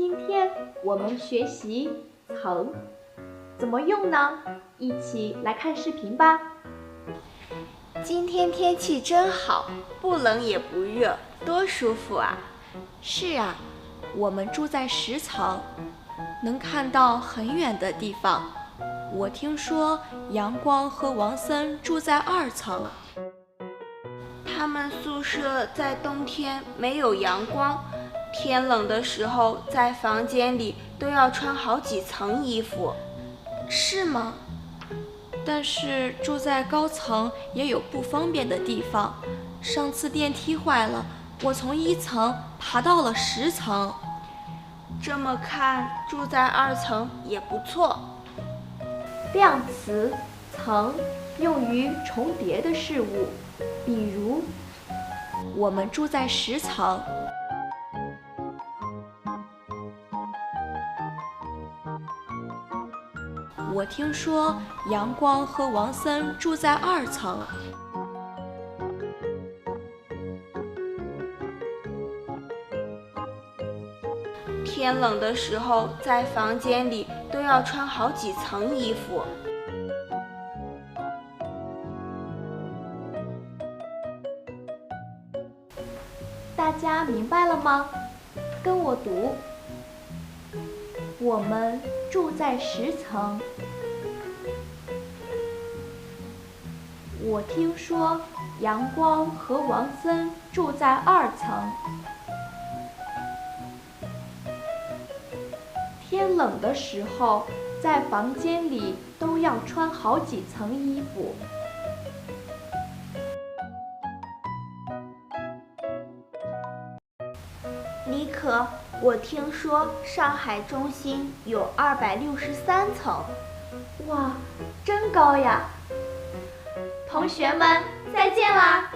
今天我们学习层，怎么用呢？一起来看视频吧。今天天气真好，不冷也不热，多舒服啊！是啊，我们住在10层，能看到很远的地方。我听说阳光和王森住在2层。他们宿舍在冬天没有阳光，天冷的时候在房间里都要穿好几层衣服。是吗？但是住在高层也有不方便的地方。上次电梯坏了，我从1层爬到了10层。这么看，住在2层也不错。量词层用于重叠的事物，比如我们住在10层。我听说阳光和王森住在2层。天冷的时候在房间里都要穿好几层衣服。大家明白了吗？跟我读。我们住在10层。我听说阳光和王森住在2层。天冷的时候，在房间里都要穿好几层衣服。妮可，我听说上海中心有263层。哇，真高呀！同学们，再见啦！